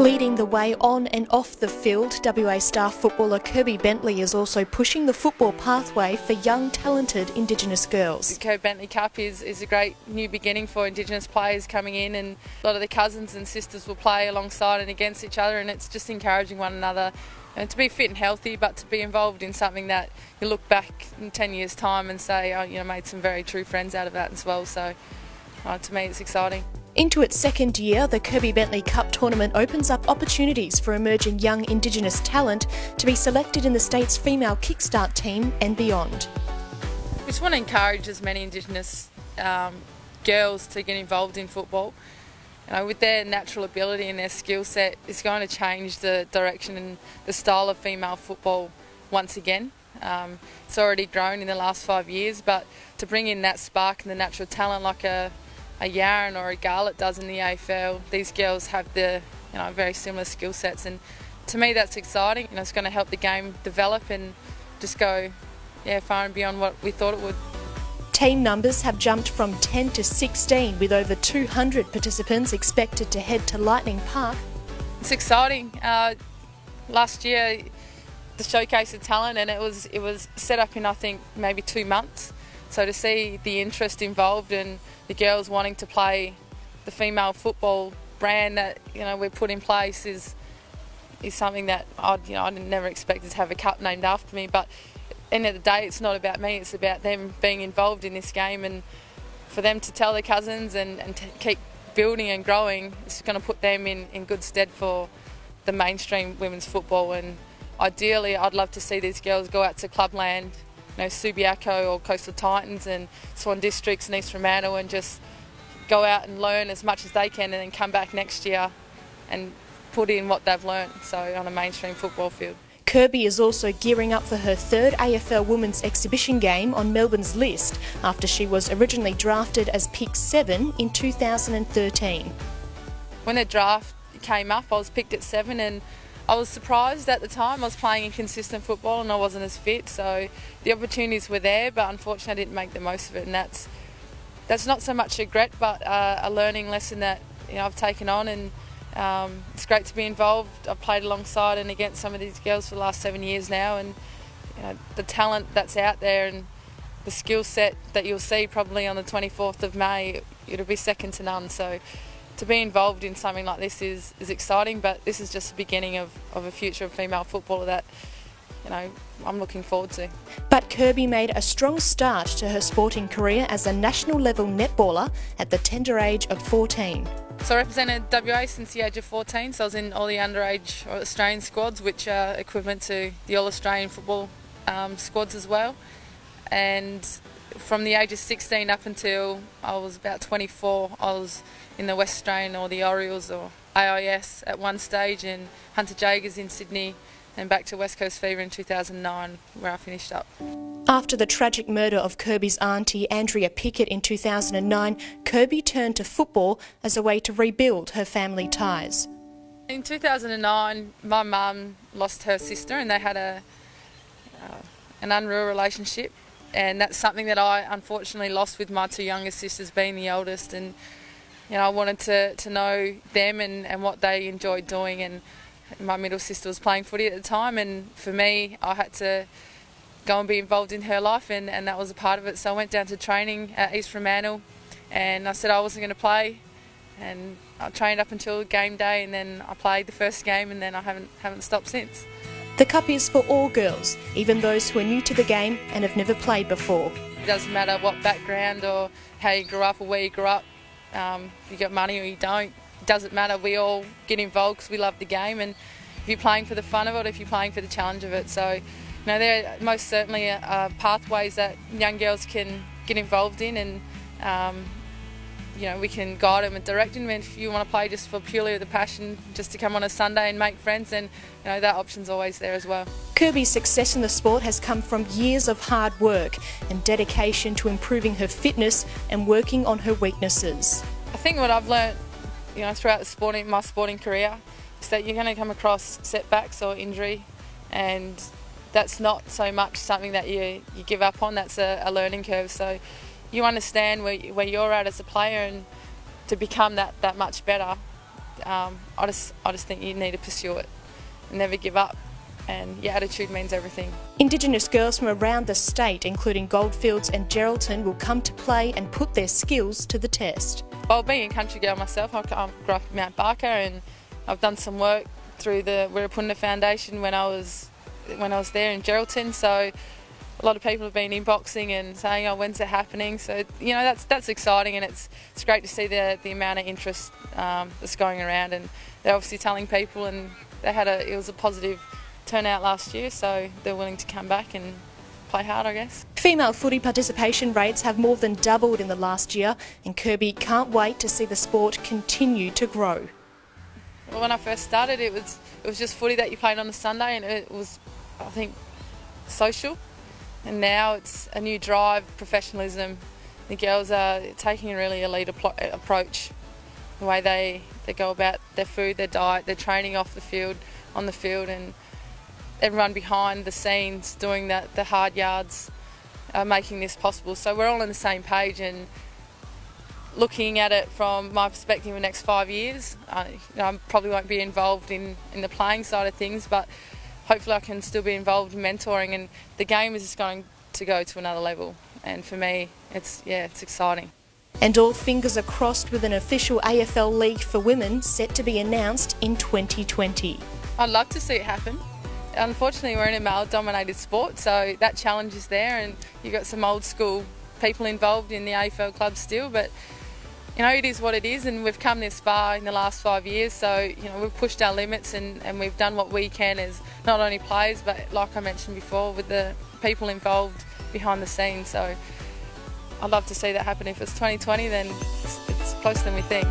Leading the way on and off the field, WA star footballer Kirby Bentley is also pushing the football pathway for young, talented Indigenous girls. The Kirby Bentley Cup is a great new beginning for Indigenous players coming in, and a lot of the cousins and sisters will play alongside and against each other, and it's just encouraging one another and to be fit and healthy, but to be involved in something that you look back in 10 years' time and say, oh, made some very true friends out of that as well. So to me, it's exciting. Into its second year, the Kirby Bentley Cup tournament opens up opportunities for emerging young Indigenous talent to be selected in the state's Female Kickstart Team and beyond. We just want to encourage as many Indigenous girls to get involved in football. With their natural ability and their skill set, it's going to change the direction and the style of female football once again. It's already grown in the last 5 years, but to bring in that spark and the natural talent like a Yarn or a Garlet does in the AFL, these girls have the very similar skill sets, and to me that's exciting. It's going to help the game develop and just go far and beyond what we thought it would. Team numbers have jumped from 10 to 16, with over 200 participants expected to head to Lightning Park. It's exciting. Last year, the showcase of talent, and it was set up in I think maybe 2 months. So to see the interest involved and the girls wanting to play the female football brand that we put in place is something that I never expected to have a cup named after me. But at the end of the day, it's not about me; it's about them being involved in this game, and for them to tell their cousins and to keep building and growing. It's going to put them in good stead for the mainstream women's football. And ideally, I'd love to see these girls go out to clubland, Subiaco or Coastal Titans and Swan Districts and East Fremantle, and just go out and learn as much as they can, and then come back next year and put in what they've learned, so on a mainstream football field. Kirby is also gearing up for her third AFL Women's Exhibition game on Melbourne's list after she was originally drafted as pick 7 in 2013. When the draft came up, I was picked at 7, and I was surprised at the time. I was playing inconsistent football and I wasn't as fit, so the opportunities were there, but unfortunately I didn't make the most of it, and that's not so much regret, but a learning lesson that I've taken on, and it's great to be involved. I've played alongside and against some of these girls for the last 7 years now, and the talent that's out there and the skill set that you'll see probably on the 24th of May, it'll be second to none. So to be involved in something like this is exciting, but this is just the beginning of a future of female football that I'm looking forward to. But Kirby made a strong start to her sporting career as a national level netballer at the tender age of 14. So I represented WA since the age of 14, so I was in all the underage Australian squads, which are equivalent to the All-Australian football squads as well. And from the age of 16 up until I was about 24, I was in the West Australian or the Orioles or AIS at one stage, and Hunter Jagers in Sydney, and back to West Coast Fever in 2009, where I finished up. After the tragic murder of Kirby's auntie Andrea Pickett in 2009, Kirby turned to football as a way to rebuild her family ties. In 2009, my mum lost her sister, and they had an unreal relationship, and that's something that I unfortunately lost with my 2 younger sisters being the oldest. And I wanted to know them and what they enjoyed doing, and my middle sister was playing footy at the time, and for me I had to go and be involved in her life, and that was a part of it. So I went down to training at East Fremantle, and I said I wasn't going to play, and I trained up until game day, and then I played the first game, and then I haven't stopped since. The Cup is for all girls, even those who are new to the game and have never played before. It doesn't matter what background or how you grew up or where you grew up. If you got money or you don't, it doesn't matter. We all get involved because we love the game, and if you're playing for the fun of it, if you're playing for the challenge of it. So there are most certainly pathways that young girls can get involved in, and we can guide them and direct them. And if you want to play just for purely the passion, just to come on a Sunday and make friends, then that option's always there as well. Kirby's success in the sport has come from years of hard work and dedication to improving her fitness and working on her weaknesses. I think what I've learnt throughout my sporting career is that you're going to come across setbacks or injury, and that's not so much something that you give up on. That's a learning curve. So you understand where you're at as a player, and to become that much better, I just think you need to pursue it, never give up, and your attitude means everything. Indigenous girls from around the state, including Goldfields and Geraldton, will come to play and put their skills to the test. Well, being a country girl myself, I grew up in Mount Barker, and I've done some work through the Wirrapunda Foundation when I was there in Geraldton. So a lot of people have been inboxing and saying, "Oh, when's it happening?" So that's exciting, and it's great to see the amount of interest that's going around, and they're obviously telling people, and it was a positive turnout last year, so they're willing to come back and play hard, I guess. Female footy participation rates have more than doubled in the last year, and Kirby can't wait to see the sport continue to grow. Well, when I first started, it was just footy that you played on a Sunday, and it was, I think, social. And now it's a new drive, professionalism. The girls are taking really a lead approach, the way they go about their food, their diet, their training off the field, on the field, and everyone behind the scenes doing the hard yards are making this possible. So we're all on the same page, and looking at it from my perspective in the next 5 years, I probably won't be involved in the playing side of things, but hopefully I can still be involved in mentoring, and the game is just going to go to another level. And for me, it's exciting. And all fingers are crossed with an official AFL league for women set to be announced in 2020. I'd love to see it happen. Unfortunately, we're in a male-dominated sport, so that challenge is there, and you've got some old school people involved in the AFL club still, but it is what it is, and we've come this far in the last 5 years, so we've pushed our limits, and we've done what we can as not only players, but like I mentioned before, with the people involved behind the scenes. So I'd love to see that happen. If it's 2020, then it's closer than we think.